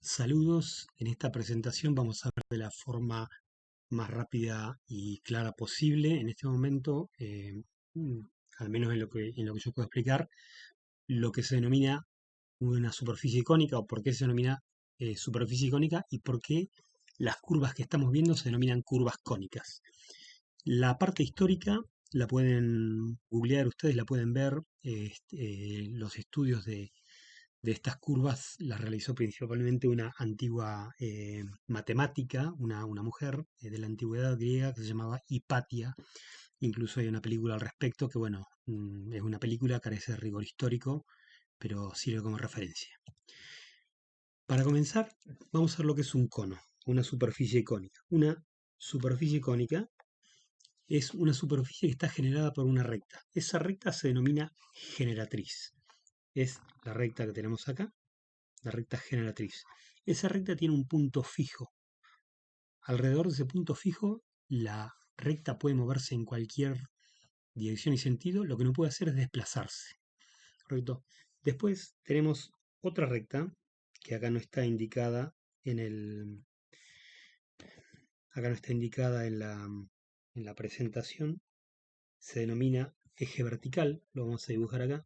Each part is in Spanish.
Saludos, en esta presentación vamos a ver de la forma más rápida y clara posible en este momento, mm, al menos en lo que yo puedo explicar, lo que se denomina una superficie icónica o por qué se denomina superficie icónica y por qué las curvas que estamos viendo se denominan curvas cónicas. La parte histórica la pueden googlear ustedes, la pueden ver, los estudios de estas curvas las realizó principalmente una antigua matemática, una mujer de la antigüedad griega que se llamaba Hipatia. Incluso hay una película al respecto que, bueno, es una película, carece de rigor histórico, pero sirve como referencia. Para comenzar, vamos a ver lo que es un cono, una superficie icónica. Una superficie icónica es una superficie que está generada por una recta. Esa recta se denomina generatriz. Es la recta que tenemos acá, la recta generatriz. Esa recta tiene un punto fijo. Alrededor de ese punto fijo, la recta puede moverse en cualquier dirección y sentido, lo que no puede hacer es desplazarse. ¿Correcto? Después tenemos otra recta, que acá no está indicada acá no está indicada en la presentación, se denomina eje vertical, lo vamos a dibujar acá.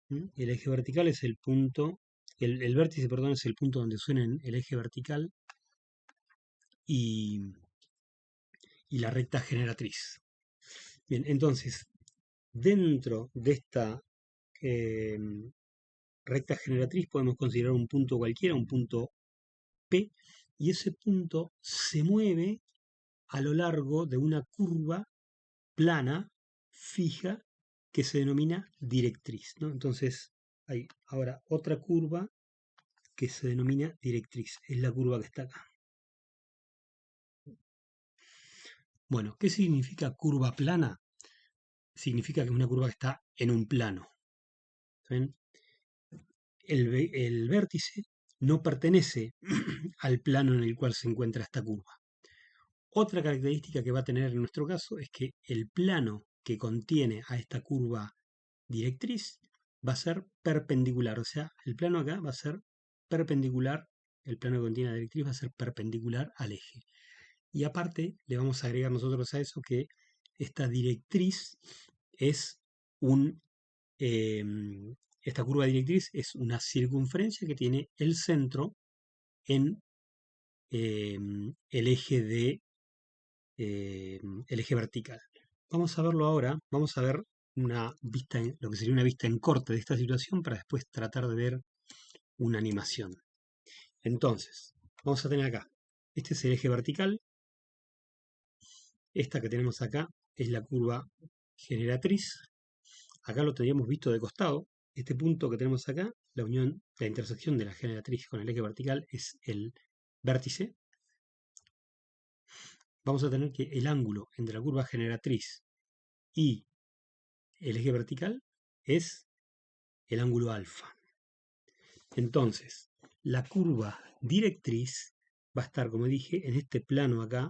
El eje vertical es el punto, el vértice, perdón, es el punto donde suena el eje vertical y, y la recta generatriz. Bien, entonces, dentro de esta eh, recta generatriz podemos considerar un punto cualquiera, un punto P, y ese punto se mueve a lo largo de una curva plana, fija, que se denomina directriz, ¿no? Entonces, hay ahora otra curva que se denomina directriz, es la curva que está acá. Bueno, ¿qué significa curva plana? Significa que es una curva que está en un plano. ¿Ven? El vértice no pertenece al plano en el cual se encuentra esta curva. Otra característica que va a tener en nuestro caso es que el plano que contiene a esta curva directriz va a ser perpendicular, o sea, el plano acá va a ser perpendicular, el plano que contiene la directriz va a ser perpendicular al eje. Y aparte le vamos a agregar nosotros a eso que esta directriz es un, esta curva directriz es una circunferencia que tiene el centro en el eje el eje vertical. Vamos a verlo ahora, vamos a ver lo que sería una vista en corte de esta situación para después tratar de ver una animación. Entonces, vamos a tener acá, este es el eje vertical, esta que tenemos acá es la curva generatriz, acá lo teníamos visto de costado, este punto que tenemos acá, la unión, la intersección de la generatriz con el eje vertical es el vértice. Vamos a tener que el ángulo entre la curva generatriz y el eje vertical es el ángulo alfa. Entonces, la curva directriz va a estar, como dije, en este plano acá,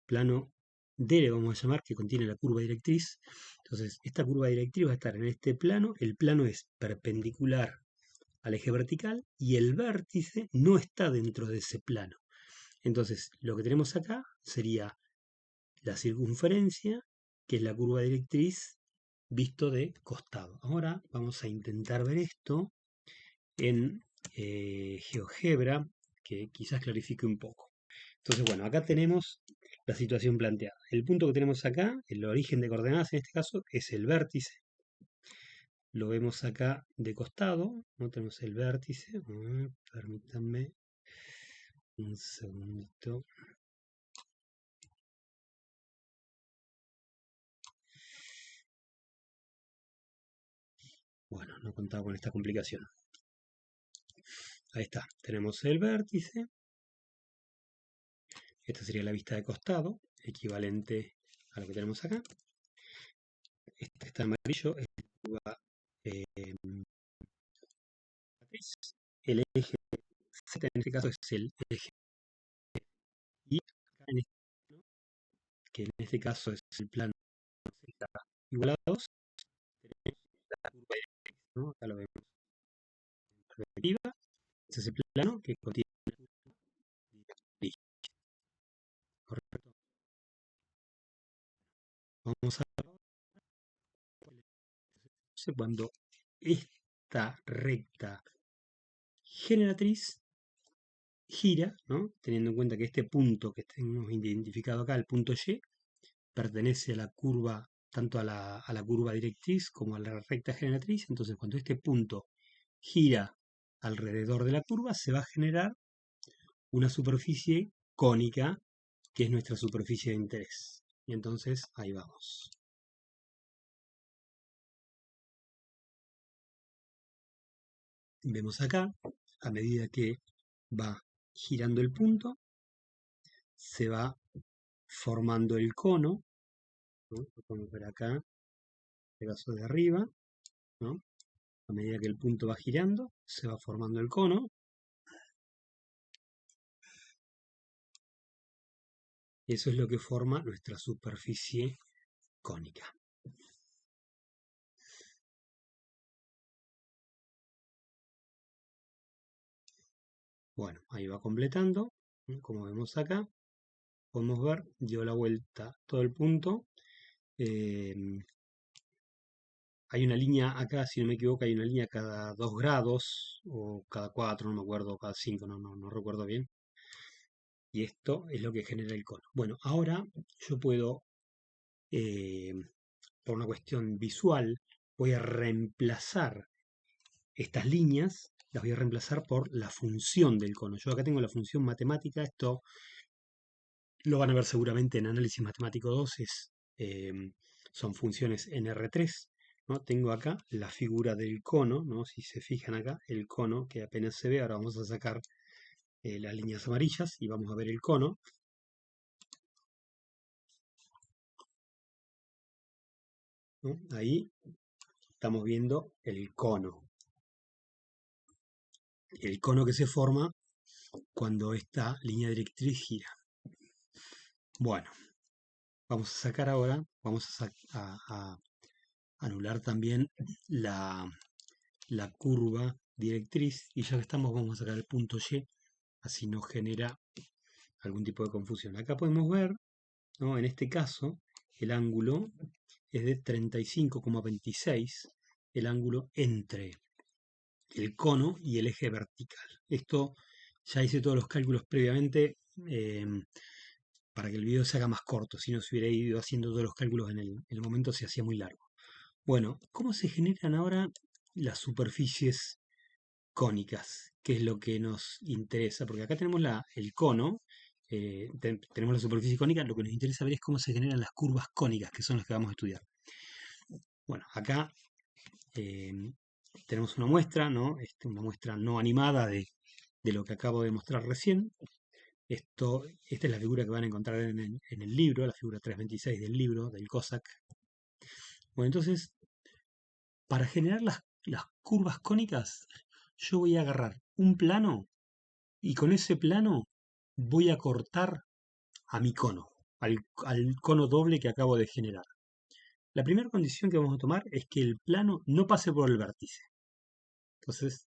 plano D le vamos a llamar, que contiene la curva directriz. Entonces, esta curva directriz va a estar en este plano, el plano es perpendicular al eje vertical y el vértice no está dentro de ese plano. Entonces, lo que tenemos acá sería la circunferencia, que es la curva directriz, visto de costado. Ahora vamos a intentar ver esto en GeoGebra, que quizás clarifique un poco. Entonces, bueno, acá tenemos la situación planteada. El punto que tenemos acá, el origen de coordenadas en este caso, es el vértice. Lo vemos acá de costado, ¿no? Tenemos el vértice. Permítanme un segundito. Bueno, no contaba con esta complicación. Ahí está, tenemos el vértice. Esta sería la vista de costado, equivalente a lo que tenemos acá. Este que está en amarillo es la curva matriz. El eje Z en este caso es el eje. Y acá en este plano, que en este caso es el plano Z igual a 2, tenemos la curva ¿no? Acá lo vemos en perspectiva. Este es el plano que contiene directriz, ¿correcto? Vamos a ver cuando esta recta generatriz gira, ¿no? Teniendo en cuenta que este punto que tenemos identificado acá, el punto Y, pertenece a la curva, tanto a la curva directriz como a la recta generatriz. Entonces, cuando este punto gira alrededor de la curva, se va a generar una superficie cónica, que es nuestra superficie de interés. Y entonces, ahí vamos. Vemos acá, a medida que va girando el punto, se va formando el cono, ¿no? Lo podemos ver acá, el caso de arriba, ¿no? A medida que el punto va girando, se va formando el cono. Eso es lo que forma nuestra superficie cónica. Bueno, ahí va completando, ¿no? Como vemos acá, podemos ver, dio la vuelta todo el punto. Hay una línea acá, si no me equivoco, hay una línea cada 2 grados, o cada 4, no me acuerdo, cada 5, no recuerdo bien. Y esto es lo que genera el cono. Bueno, ahora yo puedo, eh, por una cuestión visual, voy a reemplazar estas líneas, las voy a reemplazar por la función del cono. Yo acá tengo la función matemática, esto lo van a ver seguramente en análisis matemático 2, son funciones en R3. ¿No? Tengo acá la figura del cono, ¿no? Si se fijan acá, el cono que apenas se ve. Ahora vamos a sacar las líneas amarillas y vamos a ver el cono. ¿No? Ahí estamos viendo el cono. El cono que se forma cuando esta línea directriz gira. Bueno, vamos a sacar ahora, vamos a anular también la curva directriz, y ya que estamos vamos a sacar el punto Y, así no genera algún tipo de confusión. Acá podemos ver, ¿no? En este caso el ángulo es de 35,26, el ángulo entre el cono y el eje vertical. Esto ya hice todos los cálculos previamente, para que el video se haga más corto. Si no se hubiera ido haciendo todos los cálculos en el momento, se hacía muy largo. Bueno, ¿cómo se generan ahora las superficies cónicas? ¿Qué es lo que nos interesa? Porque acá tenemos el cono, tenemos la superficie cónica. Lo que nos interesa ver es cómo se generan las curvas cónicas, que son las que vamos a estudiar. Bueno, acá tenemos una muestra, ¿no? Una muestra no animada de lo que acabo de mostrar recién. Esta es la figura que van a encontrar en el libro, la figura 326 del libro, del COSAC. Bueno, entonces, para generar las curvas cónicas, yo voy a agarrar un plano y con ese plano voy a cortar a mi cono, al cono doble que acabo de generar. La primera condición que vamos a tomar es que el plano no pase por el vértice. Entonces,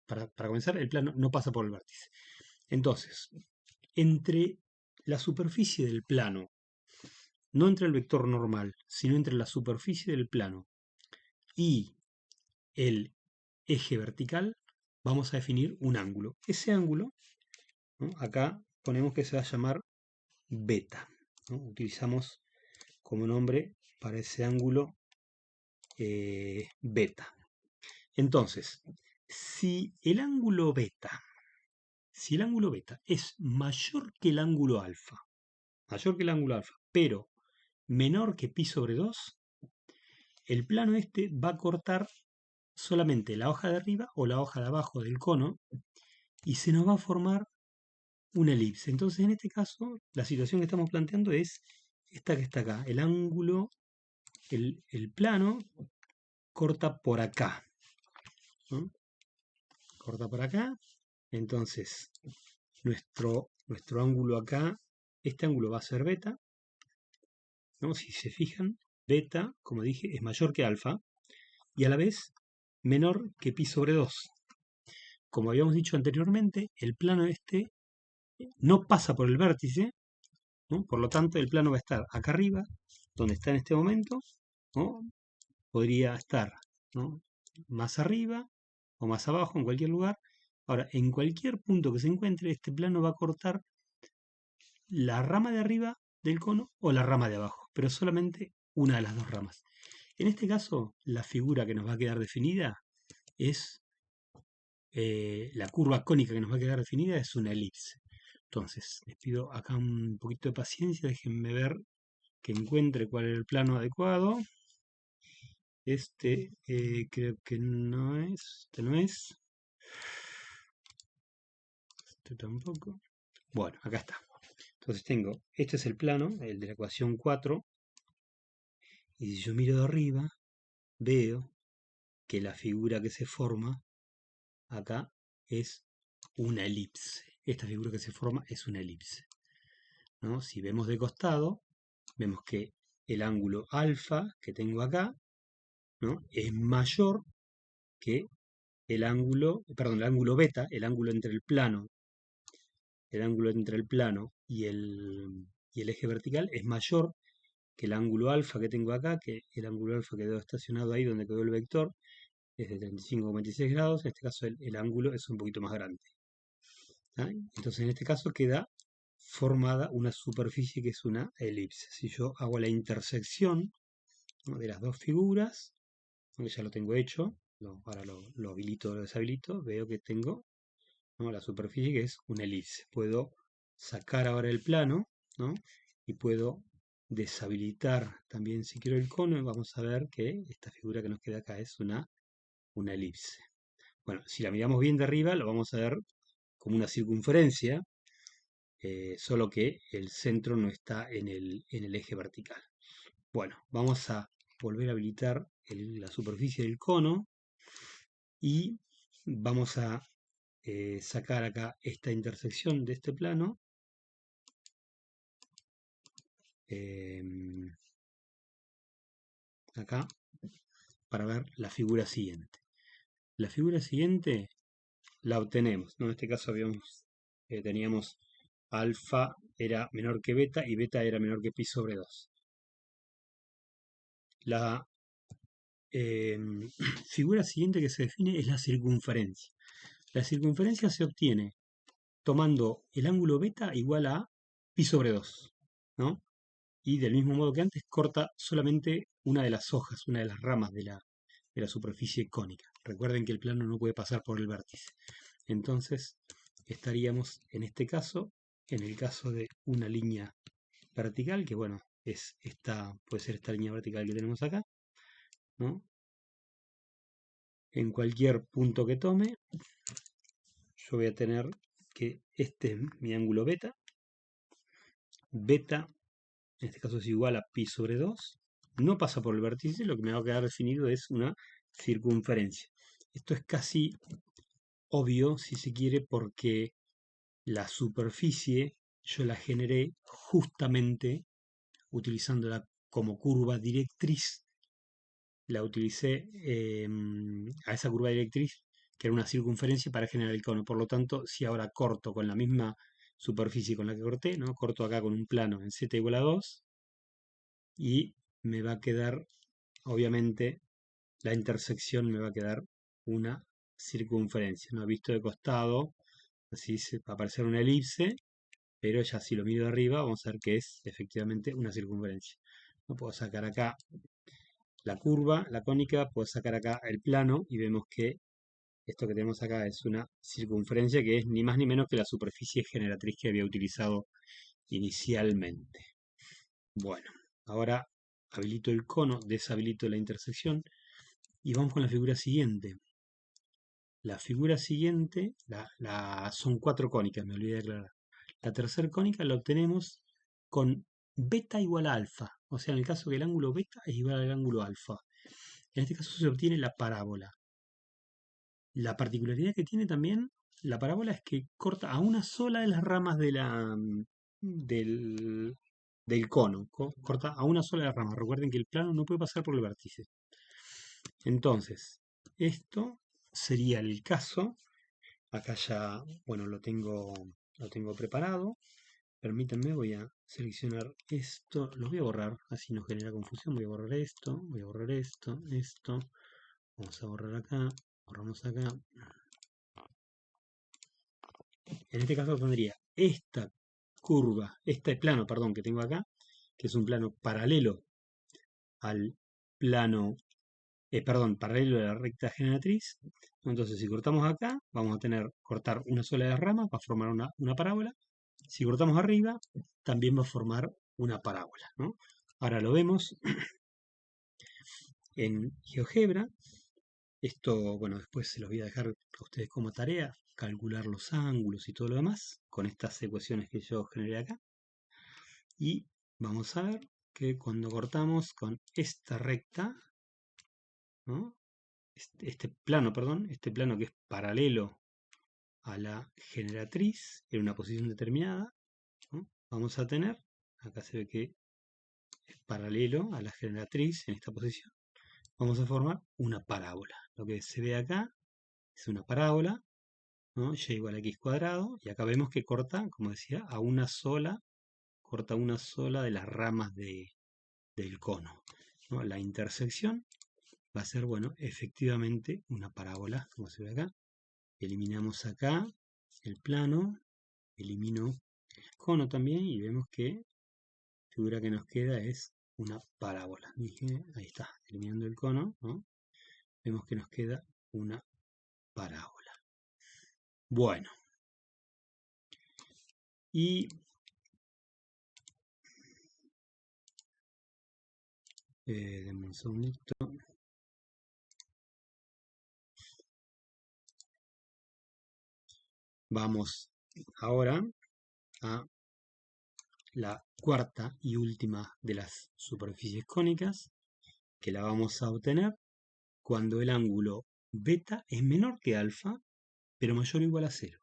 para comenzar, el plano no pasa por el vértice. Entonces, entre la superficie del plano, no entre el vector normal, sino entre la superficie del plano y el eje vertical, vamos a definir un ángulo. Ese ángulo, ¿no? Acá ponemos que se va a llamar beta, ¿no? Utilizamos como nombre para ese ángulo beta. Entonces, si el ángulo beta es mayor que el ángulo alfa, pero menor que pi sobre 2, el plano este va a cortar solamente la hoja de arriba o la hoja de abajo del cono y se nos va a formar una elipse. Entonces, en este caso, la situación que estamos planteando es esta que está acá. El ángulo, el plano corta por acá, ¿no? Corta por acá. Entonces, nuestro ángulo acá, este ángulo va a ser beta, ¿no? Si se fijan, beta, como dije, es mayor que alfa, y a la vez menor que pi sobre 2. Como habíamos dicho anteriormente, el plano este no pasa por el vértice, ¿no? Por lo tanto, el plano va a estar acá arriba, donde está en este momento, ¿no? Podría estar, ¿no?, más arriba o más abajo, en cualquier lugar. Ahora, en cualquier punto que se encuentre, este plano va a cortar la rama de arriba del cono o la rama de abajo, pero solamente una de las dos ramas. En este caso, la figura que nos va a quedar definida es, la curva cónica que nos va a quedar definida es una elipse. Entonces, les pido acá un poquito de paciencia, déjenme ver que encuentre cuál es el plano adecuado. Este creo que no es, este no es, este tampoco. Bueno, acá está. Entonces tengo, este es el plano, el de la ecuación 4, y si yo miro de arriba, veo que la figura que se forma acá es una elipse. Esta figura que se forma es una elipse, ¿no? Si vemos de costado, vemos que el ángulo alfa que tengo acá, ¿no?, es mayor que el ángulo beta, el ángulo entre el plano y el eje vertical es mayor que el ángulo alfa que tengo acá, que el ángulo alfa quedó estacionado ahí donde quedó el vector, es de 35,26 grados. En este caso el ángulo es un poquito más grande. ¿Ah? Entonces en este caso queda formada una superficie que es una elipse. Si yo hago la intersección, ¿no?, de las dos figuras, aunque ya lo tengo hecho, ahora lo habilito o lo deshabilito, veo que tengo, ¿no?, la superficie que es una elipse. Puedo sacar ahora el plano, ¿no?, y puedo deshabilitar también si quiero el cono, y vamos a ver que esta figura que nos queda acá es una elipse. Bueno, si la miramos bien de arriba, lo vamos a ver como una circunferencia, solo que el centro no está en el eje vertical. Bueno, vamos a volver a habilitar la superficie del cono y vamos a sacar acá esta intersección de este plano. Acá, para ver la figura siguiente. La figura siguiente la obtenemos, ¿no? En este caso teníamos alfa era menor que beta y beta era menor que pi sobre 2. La figura siguiente que se define es la circunferencia. La circunferencia se obtiene tomando el ángulo beta igual a pi sobre 2, ¿no? Y del mismo modo que antes, corta solamente una de las hojas, una de las ramas de la superficie cónica. Recuerden que el plano no puede pasar por el vértice. Entonces, estaríamos en este caso, en el caso de una línea vertical, que bueno, puede ser esta línea vertical que tenemos acá, ¿no? En cualquier punto que tome, yo voy a tener que este es mi ángulo beta. Beta, en este caso es igual a pi sobre 2. No pasa por el vértice, lo que me va a quedar definido es una circunferencia. Esto es casi obvio, si se quiere, porque la superficie yo la generé justamente utilizándola como curva directriz. La utilicé a esa curva directriz, que era una circunferencia, para generar el cono. Por lo tanto, si ahora corto con la misma superficie con la que corté, ¿no?, corto acá con un plano en z igual a 2, y me va a quedar, obviamente, la intersección me va a quedar una circunferencia, ¿no? Visto de costado, así va a aparecer una elipse, pero ya si lo miro de arriba, vamos a ver que es efectivamente una circunferencia. No puedo sacar acá la curva, la cónica, puedo sacar acá el plano y vemos que esto que tenemos acá es una circunferencia que es ni más ni menos que la superficie generatriz que había utilizado inicialmente. Bueno, ahora habilito el cono, deshabilito la intersección y vamos con la figura siguiente. La figura siguiente, son 4 cónicas, me olvidé de aclarar. La tercera cónica la obtenemos con beta igual a alfa, o sea, en el caso que el ángulo beta es igual al ángulo alfa. En este caso se obtiene la parábola. La particularidad que tiene también la parábola es que corta a una sola de las ramas del, del cono, corta a una sola de las ramas. Recuerden que el plano no puede pasar por el vértice. Entonces, esto sería el caso. Acá ya, bueno, lo tengo preparado. Permítanme, voy a seleccionar esto. Los voy a borrar, así no genera confusión. Voy a borrar esto, voy a borrar esto. Vamos a borrar acá, borramos acá. En este caso tendría esta curva, este plano, perdón, que tengo acá, que es un plano paralelo al plano, perdón, paralelo a la recta generatriz. Entonces, si cortamos acá, vamos a cortar una sola de las ramas para formar una parábola. Si cortamos arriba, también va a formar una parábola, ¿no? Ahora lo vemos en GeoGebra. Esto, bueno, después se los voy a dejar a ustedes como tarea, calcular los ángulos y todo lo demás con estas ecuaciones que yo generé acá. Y vamos a ver que cuando cortamos con esta recta, ¿no? Este plano, perdón, este plano que es paralelo a la generatriz en una posición determinada, ¿no? Vamos a tener, acá se ve que es paralelo a la generatriz en esta posición, vamos a formar una parábola. Lo que se ve acá es una parábola, ¿no? Y igual a x cuadrado, y acá vemos que corta, como decía, corta una sola de las ramas del cono, ¿no? La intersección va a ser, bueno, efectivamente una parábola, como se ve acá. Eliminamos acá el plano, elimino el cono también y vemos que la figura que nos queda es una parábola. Dije, ahí está, eliminando el cono, ¿no? Vemos que nos queda una parábola. Bueno, y denme un segundito. Vamos ahora a la cuarta y última de las superficies cónicas, que la vamos a obtener cuando el ángulo beta es menor que alfa, pero mayor o igual a 0.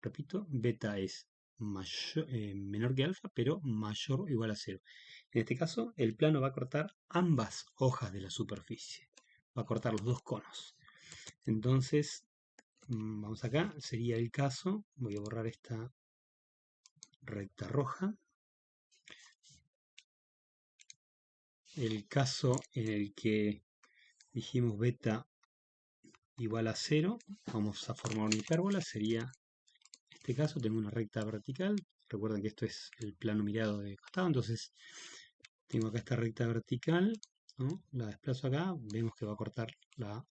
Repito, beta es menor que alfa, pero mayor o igual a 0. En este caso, el plano va a cortar ambas hojas de la superficie. Va a cortar los dos conos. Entonces, vamos acá, sería el caso, voy a borrar esta recta roja. El caso en el que dijimos beta igual a 0, vamos a formar una hipérbola, sería, en este caso tengo una recta vertical, recuerden que esto es el plano mirado de costado, entonces tengo acá esta recta vertical, ¿no? La desplazo acá, vemos que va a cortar la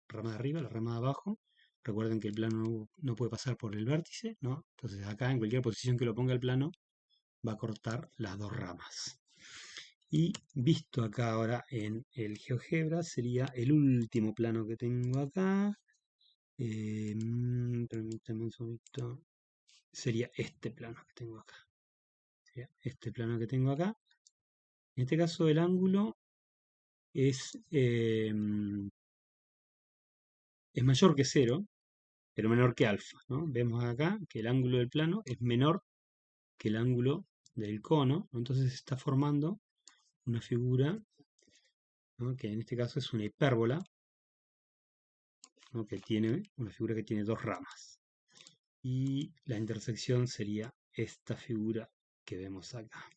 rama de arriba, la rama de abajo. Recuerden que el plano no puede pasar por el vértice, ¿no? Entonces acá en cualquier posición que lo ponga el plano va a cortar las dos ramas. Y visto acá ahora en el GeoGebra sería el último plano que tengo acá. Permítanme un segundito. Sería este plano que tengo acá. Sería este plano que tengo acá. En este caso el ángulo es mayor que 0, pero menor que alfa, ¿no? Vemos acá que el ángulo del plano es menor que el ángulo del cono, ¿no? Entonces se está formando una figura, ¿no? Que en este caso es una hipérbola, ¿no? Que tiene una figura que tiene dos ramas. Y la intersección sería esta figura que vemos acá.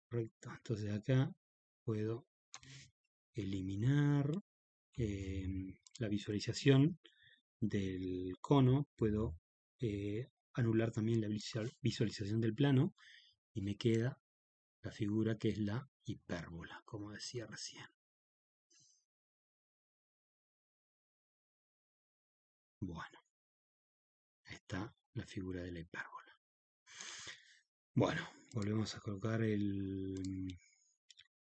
Correcto. Entonces acá puedo eliminar la visualización del cono, puedo anular también la visualización del plano y me queda la figura que es la hipérbola, como decía recién. Bueno, ahí está la figura de la hipérbola. Bueno, volvemos a colocar el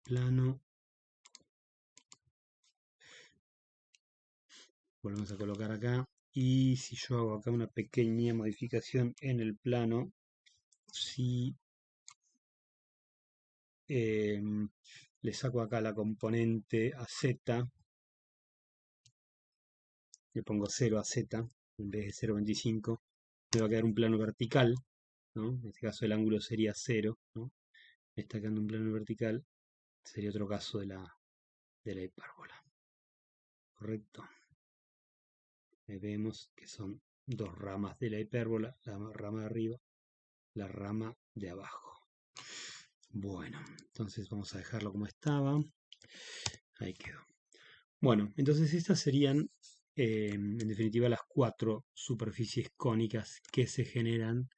plano. Volvemos a colocar acá. Y si yo hago acá una pequeña modificación en el plano, si le saco acá la componente a Z, le pongo 0 a Z en vez de 0,25, me va a quedar un plano vertical, ¿no? En este caso el ángulo sería 0, ¿no? Me está quedando un plano vertical, sería otro caso de la hipérbola. correcto. Ahí vemos que son dos ramas de la hipérbola, la rama de arriba, la rama de abajo. Bueno, entonces vamos a dejarlo como estaba. Ahí quedó. Bueno, entonces estas serían, en definitiva, las cuatro superficies cónicas que se generan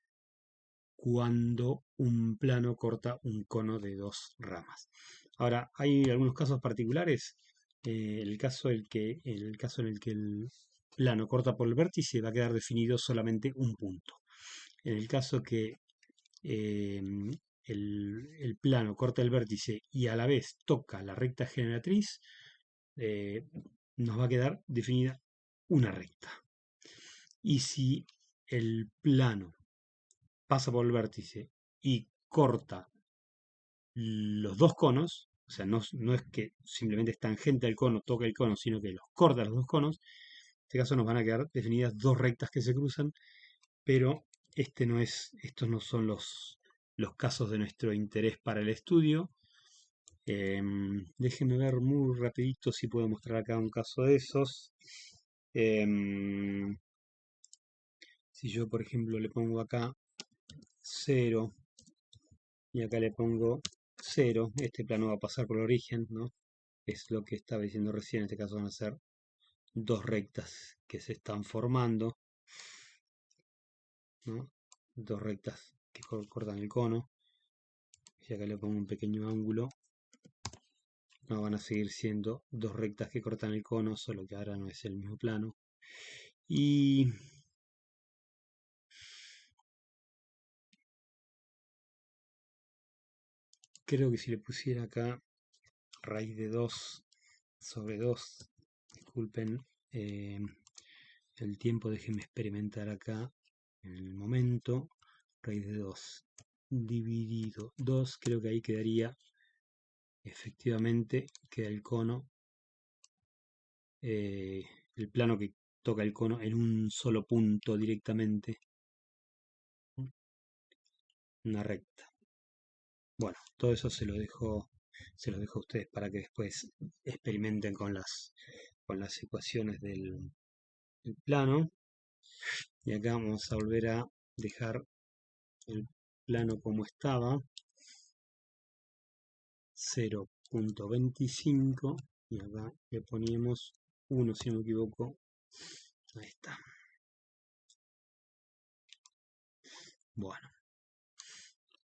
cuando un plano corta un cono de dos ramas. Ahora, hay algunos casos particulares. El caso en el que el plano corta por el vértice va a quedar definido solamente un punto. En el caso que eh, el plano corta el vértice y a la vez toca la recta generatriz, eh, nos va a quedar definida una recta. Y si el plano pasa por el vértice y corta los dos conos, o sea, no es que simplemente es tangente al cono, toca el cono, sino que los corta los dos conos, en este caso nos van a quedar definidas dos rectas que se cruzan, pero estos no son los casos de nuestro interés para el estudio. Déjenme ver muy rapidito si puedo mostrar acá un caso de esos. Em, si yo, por ejemplo, le pongo acá 0 y acá le pongo 0, este plano va a pasar por el origen, ¿no? Es lo que estaba diciendo recién, en este caso van a ser dos rectas que se están formando, ¿no? Dos rectas que cortan el cono. Y acá le pongo un pequeño ángulo. No, van a seguir siendo dos rectas que cortan el cono, solo que ahora no es el mismo plano. Y creo que si le pusiera acá raíz de 2 sobre 2, disculpen el tiempo, déjenme experimentar acá en el momento, raíz de 2 dividido 2, creo que ahí quedaría, efectivamente, queda el cono, el plano que toca el cono en un solo punto directamente, una recta. Bueno, todo eso se los dejo a ustedes para que después experimenten con las ecuaciones del plano. Y acá vamos a volver a dejar el plano como estaba, 0.25, y acá le poníamos 1 si no me equivoco. Ahí está. Bueno,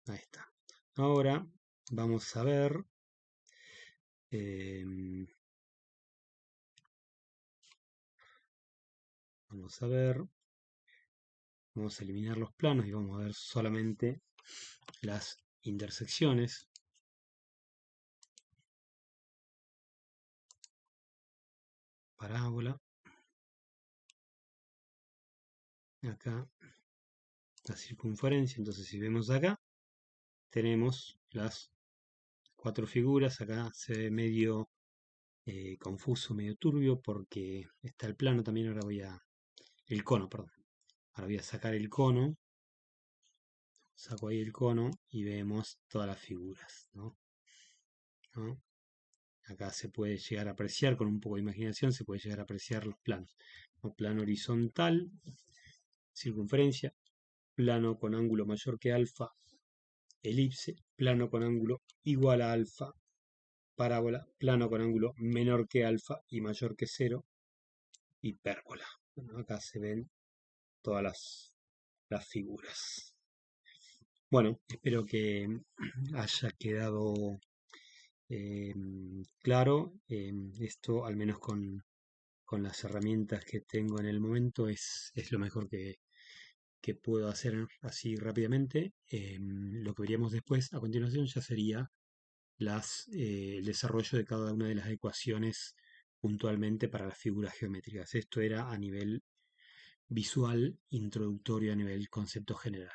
ahí está. Ahora vamos a ver em, vamos a ver, vamos a eliminar los planos y vamos a ver solamente las intersecciones. Parábola. Acá la circunferencia. Entonces si vemos acá, tenemos las cuatro figuras. Acá se ve medio confuso, medio turbio, porque está el plano también. Ahora el cono, perdón. Ahora voy a sacar el cono. Saco ahí el cono y vemos todas las figuras, ¿no? Acá se puede llegar a apreciar, con un poco de imaginación, se puede llegar a apreciar los planos. Plano horizontal, circunferencia, plano con ángulo mayor que alfa, elipse, plano con ángulo igual a alfa, parábola, plano con ángulo menor que alfa y mayor que cero, hipérbola. Bueno, acá se ven todas las figuras. Bueno, espero que haya quedado claro. Esto, al menos con las herramientas que tengo en el momento, es lo mejor que puedo hacer así rápidamente. Lo que veríamos después, a continuación, ya sería el desarrollo de cada una de las ecuaciones puntualmente para las figuras geométricas. Esto era a nivel visual, introductorio, a nivel concepto general.